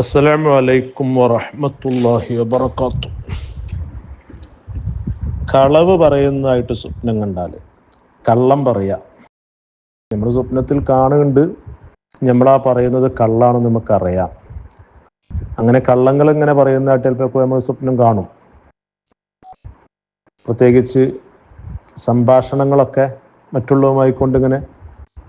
അസ്സലാമു അലൈക്കും വറഹ്മത്തുള്ളാഹി വബറകാതുഹു. കളവ് പറയുന്നതായിട്ട് സ്വപ്നം കണ്ടാൽ കള്ളം പറയാ. നമ്മൾ സ്വപ്നത്തിൽ കാണുന്നുണ്ട്, നമ്മളാ പറയുന്നത് കള്ളാണെന്ന് നമുക്കറിയാം. അങ്ങനെ കള്ളങ്ങൾ ഇങ്ങനെ പറയുന്നതായിട്ട് ചിലപ്പോൾ നമ്മൾ സ്വപ്നം കാണും. പ്രത്യേകിച്ച് സംഭാഷണങ്ങളൊക്കെ മറ്റുള്ളവരുമായി കൊണ്ടിങ്ങനെ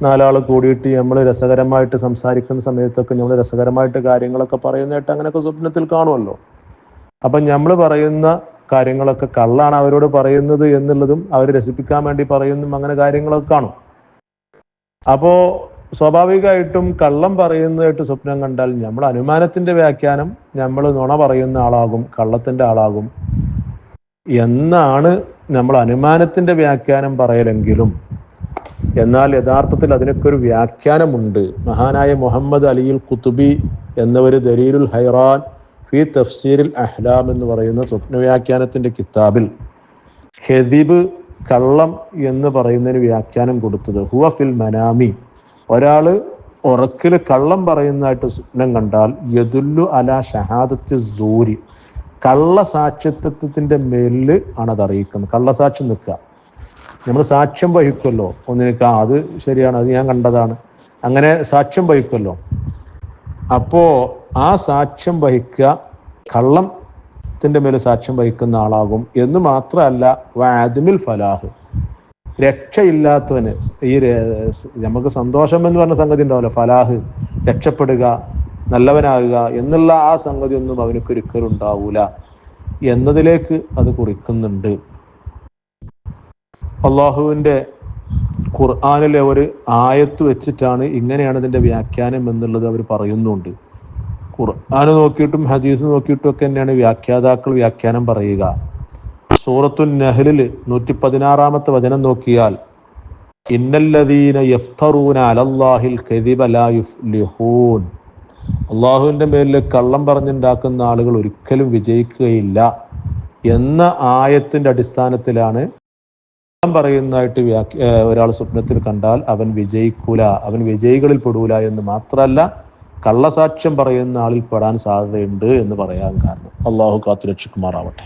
നാലാൾ കൂടിയിട്ട് നമ്മൾ രസകരമായിട്ട് സംസാരിക്കുന്ന സമയത്തൊക്കെ നമ്മൾ രസകരമായിട്ട് കാര്യങ്ങളൊക്കെ പറയുന്നതായിട്ട് അങ്ങനെയൊക്കെ സ്വപ്നത്തിൽ കാണുമല്ലോ. അപ്പം നമ്മൾ പറയുന്ന കാര്യങ്ങളൊക്കെ കള്ളാണ് അവരോട് പറയുന്നത് എന്നുള്ളതും അവർ രസിപ്പിക്കാൻ വേണ്ടി പറയുന്നതും അങ്ങനെ കാര്യങ്ങളൊക്കെ കാണും. അപ്പോൾ സ്വാഭാവികമായിട്ടും കള്ളം പറയുന്നതായിട്ട് സ്വപ്നം കണ്ടാൽ നമ്മൾ അനുമാനത്തിൻ്റെ വ്യാഖ്യാനം നമ്മൾ നുണ പറയുന്ന ആളാകും, കള്ളത്തിൻ്റെ ആളാകും എന്നാണ് നമ്മൾ അനുമാനത്തിൻ്റെ വ്യാഖ്യാനം പറയലെങ്കിലും, എന്നാൽ യഥാർത്ഥത്തിൽ അതിനൊക്കെ ഒരു വ്യാഖ്യാനമുണ്ട്. മഹാനായ മുഹമ്മദ് അലിയുൽ ഖുതുബി എന്നവർ ദലീലുൽ ഹൈറാൻ ഫി തഫ്സീരിൽ അഹ്ലാം എന്ന് പറയുന്ന സ്വപ്ന വ്യാഖ്യാനത്തിൻ്റെ കിതാബിൽ ഖദിബ് കള്ളം എന്ന് പറയുന്നതിന് വ്യാഖ്യാനം കൊടുത്തത് ഹുവ ഫിൽ മനാമി, ഒരാൾ ഉറക്കിൽ കള്ളം പറയുന്നതായിട്ട് സ്വപ്നം കണ്ടാൽ യദുല്ലു അലാ ഷഹാദത്തി സൂരി, കള്ള സാക്ഷ്യത്വത്തിൻ്റെ മേലിൽ ആണ് അത് അറിയിക്കുന്നത്. കള്ളസാക്ഷ്യം നിൽക്കുക, നമ്മൾ സാക്ഷ്യം വഹിക്കുമല്ലോ ഒന്നിനേക്ക്, അത് ശരിയാണ്, അത് ഞാൻ കണ്ടതാണ്, അങ്ങനെ സാക്ഷ്യം വഹിക്കുമല്ലോ. അപ്പോൾ ആ സാക്ഷ്യം വഹിക്കുക കള്ളത്തിൻ്റെ മേൽ സാക്ഷ്യം വഹിക്കുന്ന ആളാകും എന്ന് മാത്രമല്ല വാദിമിൽ ഫലാഹ്, രക്ഷയില്ലാത്തവന്, ഈ നമുക്ക് സന്തോഷം എന്ന് പറഞ്ഞ സംഗതി ഉണ്ടാവില്ല, ഫലാഹ് രക്ഷപ്പെടുക, നല്ലവനാകുക എന്നുള്ള ആ സംഗതി ഒന്നും അവനൊരിക്കലും ഉണ്ടാവൂല എന്നതിലേക്ക് അത് കുറിക്കുന്നുണ്ട്. അള്ളാഹുവിൻ്റെ ഖുർആനിലെ ഒരു ആയത്ത് വെച്ചിട്ടാണ് ഇങ്ങനെയാണ് ഇതിൻ്റെ വ്യാഖ്യാനം എന്നുള്ളത് അവർ പറയുന്നുണ്ട്. ഖുർആൻ നോക്കിയിട്ടും ഹദീസ് നോക്കിയിട്ടും ഒക്കെ തന്നെയാണ് വ്യാഖ്യാതാക്കൾ വ്യാഖ്യാനം പറയുക. സൂറത്തുൻ നഹ്ലിൽ 116 വചനം നോക്കിയാൽ ഇന്നല്ലദീന യഫ്തറൂന അലല്ലാഹിൽ കദിബ ലാ യുഫ്ലിഹൂൻ, അള്ളാഹുവിൻ്റെ മേലിൽ കള്ളം പറഞ്ഞുണ്ടാക്കുന്ന ആളുകൾ ഒരിക്കലും വിജയിക്കുകയില്ല എന്ന ആയത്തിൻ്റെ അടിസ്ഥാനത്തിലാണ് പറയുന്നതായിട്ട് ഒരാൾ സ്വപ്നത്തിൽ കണ്ടാൽ അവൻ വിജയിക്കൂല, അവൻ വിജയികളിൽ പെടൂല എന്ന് മാത്രമല്ല കള്ളസാക്ഷ്യം പറയുന്ന ആളിൽ പെടാൻ സാധ്യതയുണ്ട് എന്ന് പറയാൻ കാരണം. അള്ളാഹു കാത്തു രക്ഷിക്കുമാറാവട്ടെ.